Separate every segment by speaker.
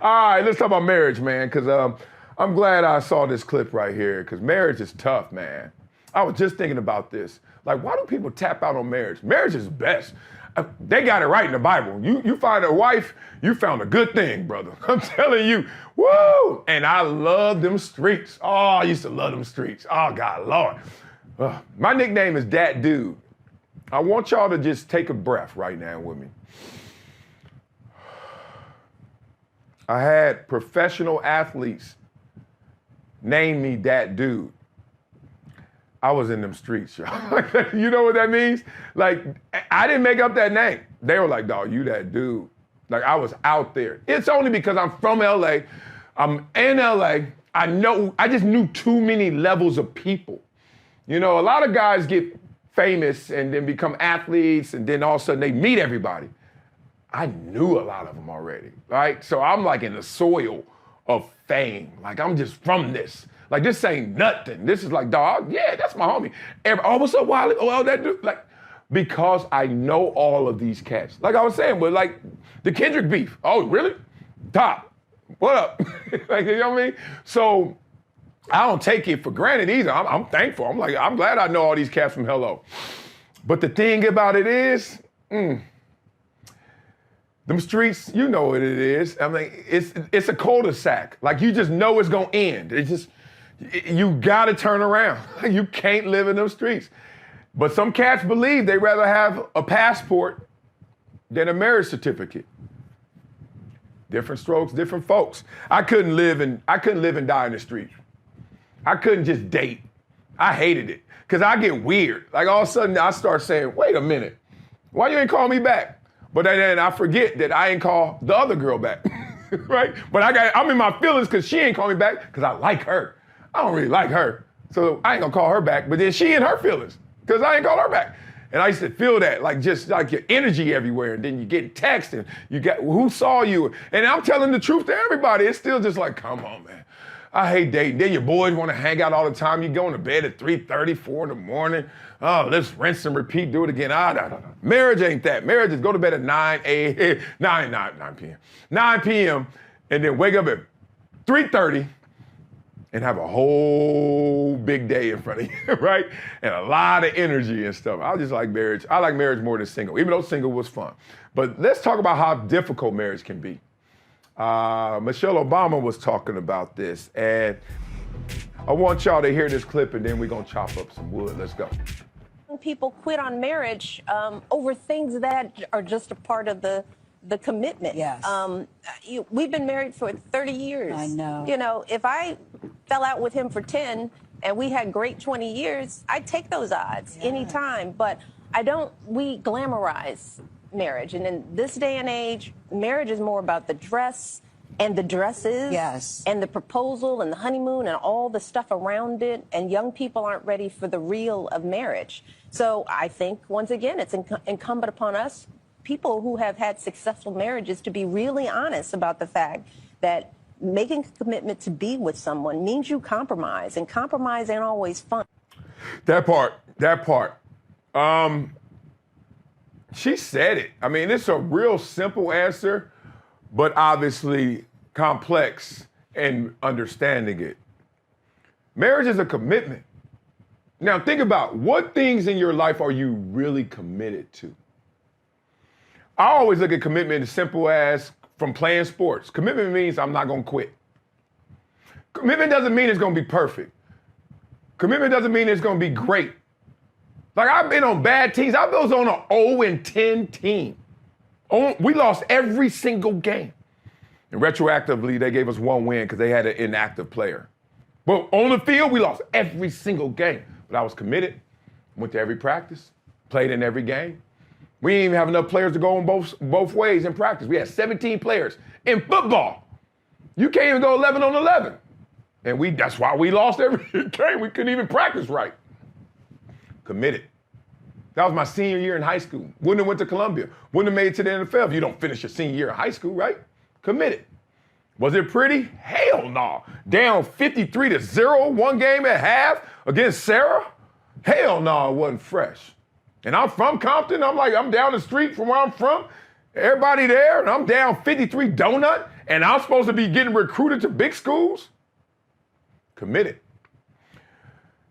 Speaker 1: All right, let's talk about marriage, man, because I'm glad I saw this clip right here, because marriage is tough, man. I was just thinking about this. Like, why do people tap out on marriage? Marriage is best. They got it right in the Bible. You find a wife, you found a good thing, brother. I'm telling you, woo! And I love them streets. Oh, I used to love them streets. Oh, God, Lord. My nickname is Dat Dude. I want y'all to just take a breath right now with me. I had professional athletes name me Dat Dude. I was in them streets, y'all. You know what that means? Like, I didn't make up that name. They were like, dog, you that dude. Like, I was out there. It's only because I'm from LA. I'm in LA. I just knew too many levels of people. You know, a lot of guys get famous and then become athletes and then all of a sudden they meet everybody. I knew a lot of them already, right? So I'm like in the soil of fame. Like, I'm just from this. Like, this ain't nothing. This is like, dog, yeah, that's my homie. Oh, what's up, Wiley? Oh, that dude. Like, because I know all of these cats. Like I was saying, but like the Kendrick beef. Oh, really? Top. What up? Like, you know what I mean? So I don't take it for granted either. I'm thankful. I'm glad I know all these cats from Hello. But the thing about it is, them streets, you know what it is. I mean, it's a cul-de-sac. Like, you just know it's gonna end. It's just, you gotta turn around. You can't live in those streets. But some cats believe they'd rather have a passport than a marriage certificate. Different strokes, different folks. I couldn't live and die in the street. I couldn't just date. I hated it. Cause I get weird. Like, all of a sudden I start saying, wait a minute, why you ain't call me back? But then I forget that I ain't call the other girl back, right? But I'm in my feelings cause she ain't call me back cause I like her. I don't really like her, so I ain't gonna call her back, but then she in her feelings, because I ain't call her back. And I used to feel that, like, just like your energy everywhere, and then you get text, and you got, who saw you? And I'm telling the truth to everybody. It's still just like, come on, man. I hate dating. Then your boys wanna hang out all the time. You going to bed at 3:30, 4 in the morning. Oh, let's rinse and repeat, do it again. No. Marriage ain't that. Marriage is go to bed at 9 p.m. 9 p.m., and then wake up at 3:30, and have a whole big day in front of you, right? And a lot of energy and stuff. I just like marriage. I like marriage more than single, even though single was fun. But let's talk about how difficult marriage can be. Michelle Obama was talking about this, and I want y'all to hear this clip, and then we're gonna chop up some wood. Let's go.
Speaker 2: People quit on marriage over things that are just a part of the commitment.
Speaker 3: Yes.
Speaker 2: We've been married for 30 years.
Speaker 3: I know.
Speaker 2: You know, if I fell out with him for 10 and we had great 20 years, I'd take those odds anytime. But we glamorize marriage. And in this day and age, marriage is more about the dress and the dresses.
Speaker 3: Yes.
Speaker 2: And the proposal and the honeymoon and all the stuff around it. And young people aren't ready for the real of marriage. So I think, once again, it's incumbent upon us, people who have had successful marriages, to be really honest about the fact that making a commitment to be with someone means you compromise, and compromise ain't always fun.
Speaker 1: That part. She said it. I mean, it's a real simple answer, but obviously complex in understanding it. Marriage is a commitment. Now think about, what things in your life are you really committed to? I always look at commitment as simple as from playing sports. Commitment means I'm not gonna quit. Commitment doesn't mean it's gonna be perfect. Commitment doesn't mean it's gonna be great. Like, I've been on bad teams. I was on an 0-10 team. We lost every single game. And retroactively, they gave us one win because they had an inactive player. But on the field, we lost every single game. But I was committed, went to every practice, played in every game. We didn't even have enough players to go on both ways in practice. We had 17 players. In football, you can't even go 11 on 11. And that's why we lost every game. We couldn't even practice right. Committed. That was my senior year in high school. Wouldn't have went to Columbia. Wouldn't have made it to the NFL if you don't finish your senior year of high school, right? Committed. Was it pretty? Hell no. Down 53-0, one game at half against Sarah? Hell no, it wasn't fresh. And I'm from Compton. I'm down the street from where I'm from. Everybody there, and I'm down 53 donut, and I'm supposed to be getting recruited to big schools? Committed.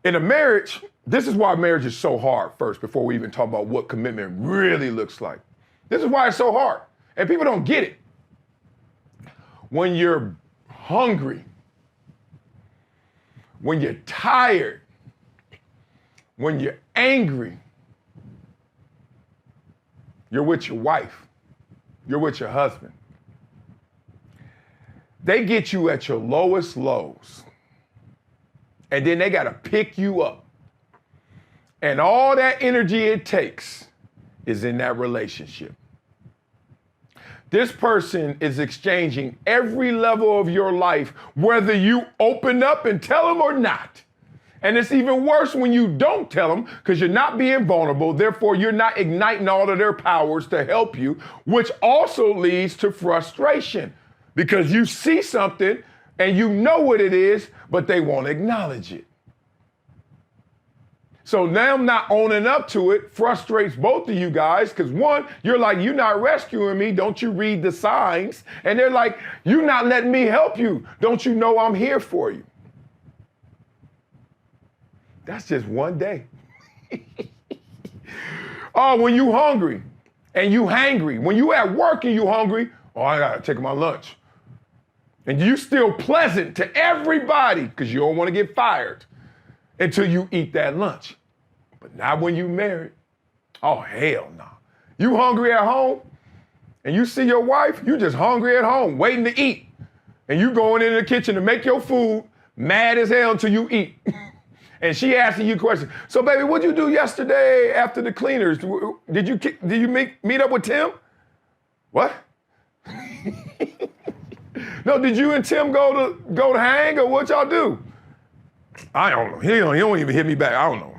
Speaker 1: In a marriage, this is why marriage is so hard first, before we even talk about what commitment really looks like. This is why it's so hard, and people don't get it. When you're hungry, when you're tired, when you're angry, you're with your wife, you're with your husband. They get you at your lowest lows, and then they got to pick you up. And all that energy it takes is in that relationship. This person is exchanging every level of your life, whether you open up and tell them or not. And it's even worse when you don't tell them, because you're not being vulnerable. Therefore, you're not igniting all of their powers to help you, which also leads to frustration, because you see something and you know what it is, but they won't acknowledge it. So now not owning up to it frustrates both of you guys, because one, you're like, you're not rescuing me, don't you read the signs? And they're like, you're not letting me help you, don't you know I'm here for you? That's just one day. Oh, when you hungry and you hangry, when you at work and you hungry, oh, I gotta take my lunch. And you still pleasant to everybody because you don't want to get fired until you eat that lunch. But not when you married. Oh, hell no. You hungry at home and you see your wife, you just hungry at home, waiting to eat. And you going into the kitchen to make your food, mad as hell until you eat. And she asking you questions. So, baby, what'd you do yesterday after the cleaners? Did you meet up with Tim? What? No, did you and Tim go to hang, or what y'all do? I don't know. He don't even hit me back. I don't know.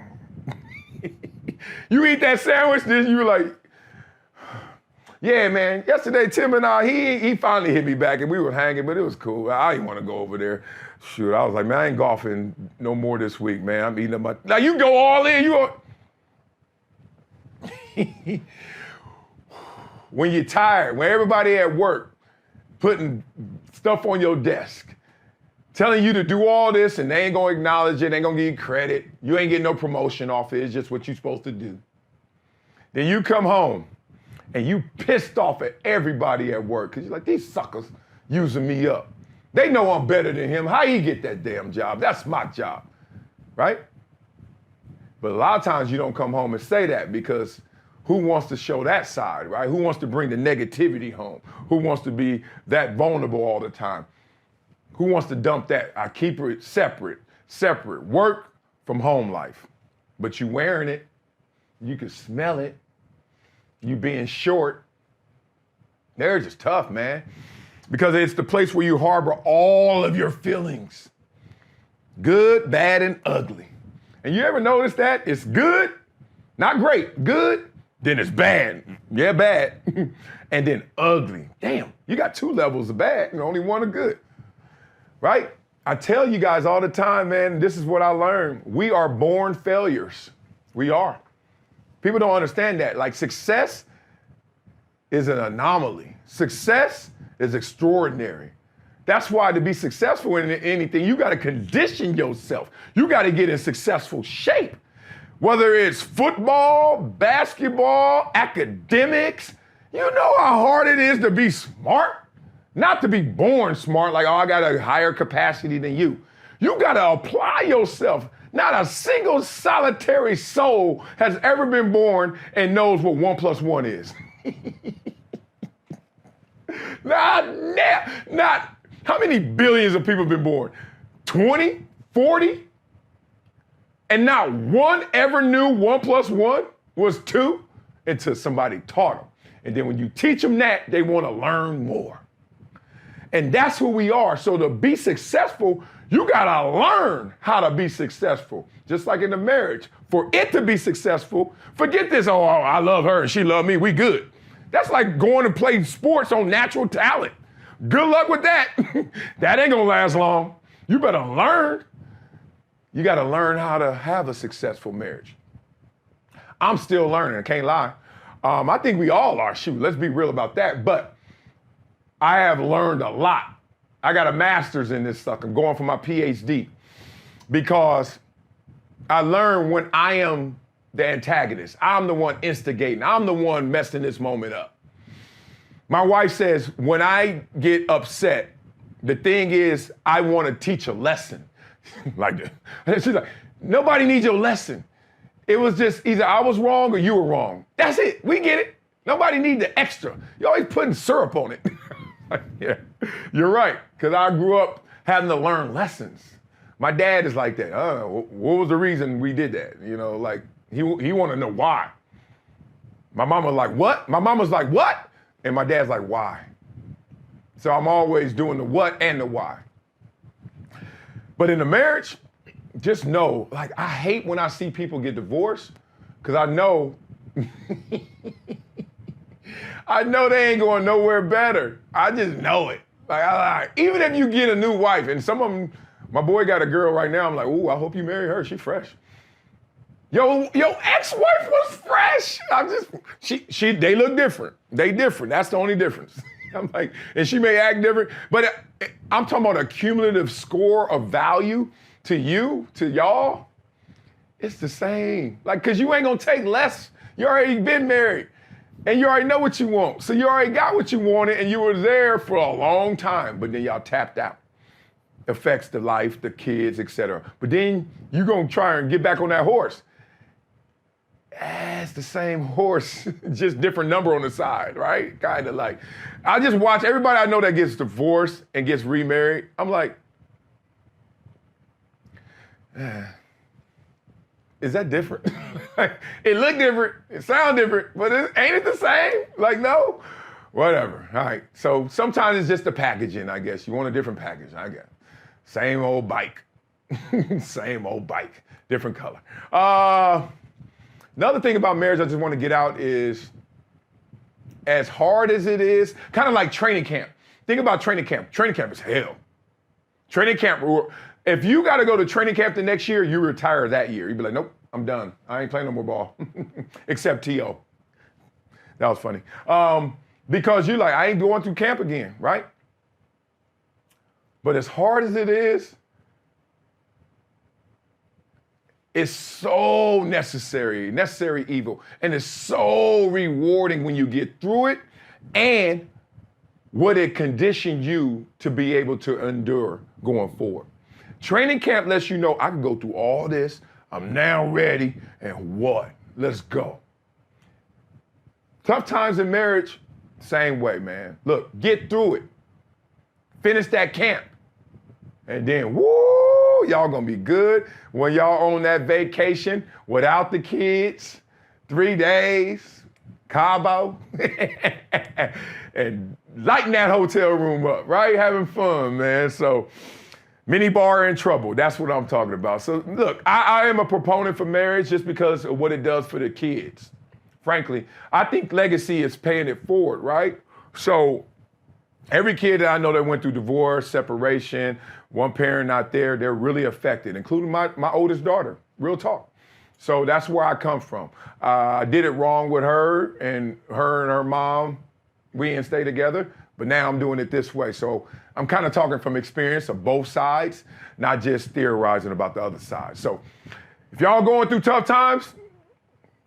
Speaker 1: You eat that sandwich, then you were like, yeah, man, yesterday Tim and I, he finally hit me back and we were hanging, but it was cool. I didn't want to go over there. Shoot, I was like, man, I ain't golfing no more this week, man. I'm eating up my, now you go all in, when you're tired, when everybody at work putting stuff on your desk, telling you to do all this and they ain't gonna acknowledge it, they ain't gonna give you credit, you ain't getting no promotion off it, it's just what you're supposed to do. Then you come home and you pissed off at everybody at work because you're like, these suckers using me up. They know I'm better than him. How he get that damn job? That's my job, right? But a lot of times you don't come home and say that because who wants to show that side, right? Who wants to bring the negativity home? Who wants to be that vulnerable all the time? Who wants to dump that? I keep it separate, work from home life. But you wearing it, you can smell it, you being short. Marriage is tough, man, because it's the place where you harbor all of your feelings, good, bad, and ugly. And you ever notice that? It's good, not great, good, then it's bad, yeah, bad, and then ugly. Damn, you got two levels of bad and only one of good, right? I tell you guys all the time, man, this is what I learned. We are born failures. We are. People don't understand that. Like, success is an anomaly. Success is extraordinary. That's why to be successful in anything, you got to condition yourself. You got to get in successful shape. Whether it's football, basketball, academics, you know how hard it is to be smart. Not to be born smart, like, oh, I got a higher capacity than you. You got to apply yourself. Not a single solitary soul has ever been born and knows what 1 + 1 is. Not, how many billions of people have been born? 20, 40? And not one ever knew 1 + 1 was 2 until somebody taught them. And then when you teach them that, they want to learn more. And that's who we are. So to be successful, you gotta learn how to be successful. Just like in the marriage. For it to be successful, forget this, oh, I love her and she love me, we good. That's like going to play sports on natural talent. Good luck with that. That ain't gonna last long. You better learn. You gotta learn how to have a successful marriage. I'm still learning, I can't lie. I think we all are. Shoot, let's be real about that. But I have learned a lot. I got a master's in this stuff. I'm going for my PhD because I learned when I am the antagonist. I'm the one instigating. I'm the one messing this moment up. My wife says when I get upset, the thing is I want to teach a lesson. Like that. She's like, nobody needs your lesson. It was just either I was wrong or you were wrong. That's it. We get it. Nobody needs the extra. You're always putting syrup on it. Yeah, you're right. Because I grew up having to learn lessons. My dad is like that. What was the reason we did that? You know, like he wanted to know why. My mama like, what? My mama's like, what? And my dad's like, why? So I'm always doing the what and the why. But in a marriage, just know, like, I hate when I see people get divorced because I know they ain't going nowhere better. I just know it. Like, even if you get a new wife, and some of them, my boy got a girl right now, I'm like, ooh, I hope you marry her. She fresh. Your ex-wife was fresh. They look different. They different. That's the only difference. I'm like, and she may act different, but I'm talking about a cumulative score of value to you, to y'all. It's the same. Like, cause you ain't gonna take less. You already been married. And you already know what you want. So you already got what you wanted and you were there for a long time, but then y'all tapped out. Affects the life, the kids, etc. But then you're gonna try and get back on that horse. It's the same horse, just different number on the side, right? Kind of like, I just watch everybody I know that gets divorced and gets remarried. I'm like, is that different? It look different, it sound different, but ain't it the same? Like, no? Whatever, all right. So sometimes it's just the packaging, I guess. You want a different package, I guess. Same old bike. Same old bike, different color. Another thing about marriage I just want to get out is, as hard as it is, kind of like training camp. Think about training camp. Training camp is hell. Training camp, if you got to go to training camp the next year, you retire that year. You'd be like, nope, I'm done. I ain't playing no more ball. Except T.O. That was funny. Because you're like, I ain't going through camp again, right? But as hard as it is, it's so necessary evil. And it's so rewarding when you get through it and what it conditioned you to be able to endure going forward. Training camp lets you know I can go through all this. I'm now ready. And what? Let's go. Tough times in marriage, same way, man. Look, get through it. Finish that camp. And then, woo, y'all gonna be good when y'all on that vacation without the kids, 3 days, Cabo, and lighting that hotel room up, right? Having fun, man. So, mini bar in trouble. That's what I'm talking about. So, look, I am a proponent for marriage just because of what it does for the kids. Frankly, I think legacy is paying it forward, right? So, every kid that I know that went through divorce, separation, one parent not there, they're really affected, including my oldest daughter, real talk. So that's where I come from. I did it wrong with her and her mom, we didn't stay together, but now I'm doing it this way. So I'm kind of talking from experience of both sides, not just theorizing about the other side. So if y'all going through tough times,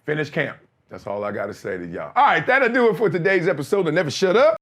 Speaker 1: finish camp. That's all I got to say to y'all. All right, that'll do it for today's episode of Never Shut Up.